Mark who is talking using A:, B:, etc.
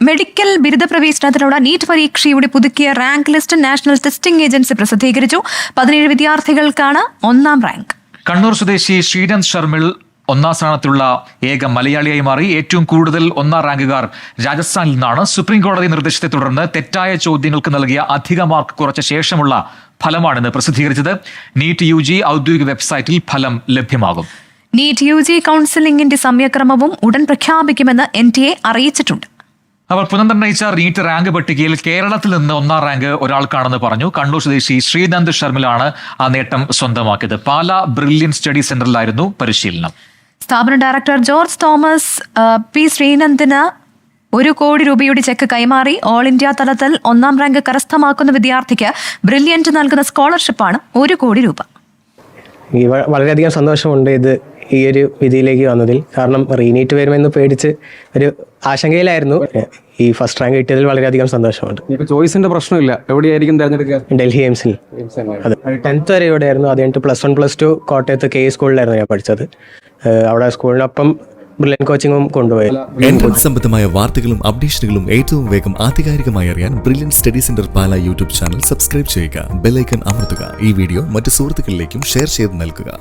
A: Medical ബിരുദ പ്രവേശനത്തിനുള്ള NEET പരീക്ഷയുടെ പുതുക്കിയ rank list national testing agency പ്രസിദ്ധീകരിച്ചു. 17 വിദ്യാർത്ഥികൾക്കാണ് ഒന്നാം റാങ്ക്.
B: കണ്ണൂർ സ്വദേശി ശ്രീനന്ദ് ശർമിൾ ഒന്നാം സ്ഥാനത്തുള്ള ഏക മലയാളിയായി മാറി. ഏറ്റവും കൂടുതൽ ഒന്നാം റാങ്കുകാർ രാജസ്ഥാനിൽ നിന്നാണ്. സുപ്രീം കോടതി നിർദ്ദേശത്തെ തുടർന്ന് തെറ്റായ ചോദ്യങ്ങൾക്ക് നൽകിയ അധിക മാർക്ക് കുറച്ച ശേഷമുള്ള ഫലമാണിന്ന് പ്രസിദ്ധീകരിച്ചത്. നീറ്റ് UG ഔദ്യോഗിക വെബ്സൈറ്റിൽ ഫലം ലഭ്യമാകും.
A: നീറ്റ് UG കൗൺസിലിംഗിന്റെ സമയക്രമവും ഉടൻ പ്രഖ്യാപിക്കുമെന്ന് NTA അറിയിച്ചിട്ടുണ്ട്.
B: അവർ പുനർനിർണയിച്ച നീറ്റ് റാങ്ക് പട്ടികയിൽ കേരളത്തിൽ നിന്ന് ഒന്നാം റാങ്ക് ഒരാൾക്കാണെന്ന് പറഞ്ഞു. കണ്ണൂർ സ്വദേശി ശ്രീനന്ദ് ശർമിലാണ് ആ നേട്ടം സ്വന്തമാക്കിയത്. പാലാ ബ്രില്യൻ സ്റ്റഡി സെന്ററിലായിരുന്നു പരിശീലനം.
A: സ്ഥാപന ഡയറക്ടർ ജോർജ് തോമസ് P. ശ്രീനന്ദിന് 1 കോടി രൂപയുടെ ചെക്ക് കൈമാറി. ഓൾ ഇന്ത്യ തലത്തിൽ ഒന്നാം റാങ്ക് കരസ്ഥമാക്കുന്ന വിദ്യാർത്ഥിക്ക് ബ്രില്യന്റ് നൽകുന്ന സ്കോളർഷിപ്പാണ് 1 കോടി രൂപ.
C: വളരെയധികം സന്തോഷമുണ്ട് ഈ ഒരു വിധിയിലേക്ക് വന്നതിൽ. കാരണം റീനീറ്റ് വരുമെന്ന് പേടിച്ച് ഒരു ആശങ്കയിലായിരുന്നു. ഈ ഫസ്റ്റ് റാങ്ക് കിട്ടിയതിൽ വളരെയധികം സന്തോഷമുണ്ട്.
D: ചോയ്സിന്റെ പ്രശ്നമില്ല. എവിടെയായിരിക്കും തിരഞ്ഞെടുക്കുക?
C: ഡൽഹി എയിംസിൽ. അതെ, 10th വരെ ഇവിടെയായിരുന്നു. അത് കഴിഞ്ഞിട്ട് +1 +2 കോട്ടയത്ത് KE സ്കൂളിലായിരുന്നു ഞാൻ പഠിച്ചത്. അവിടെ സ്കൂളിനൊപ്പം ബ്രില്യൻ കോച്ചിങ്ങും കൊണ്ടുപോയി.
E: സംബന്ധമായ വാർത്തകളും അപ്ഡേഷനുകളും ഏറ്റവും വേഗം ആധികാരികമായി അറിയാൻ ബ്രില്യൻ സ്റ്റഡി സെന്റർ പാല യൂട്യൂബ് ചാനൽ സബ്സ്ക്രൈബ് ചെയ്യുക. ബെൽ ഐക്കൺ അമർത്തുക. ഈ വീഡിയോ മറ്റ് സുഹൃത്തുക്കളിലേക്കും ഷെയർ ചെയ്ത് നൽകുക.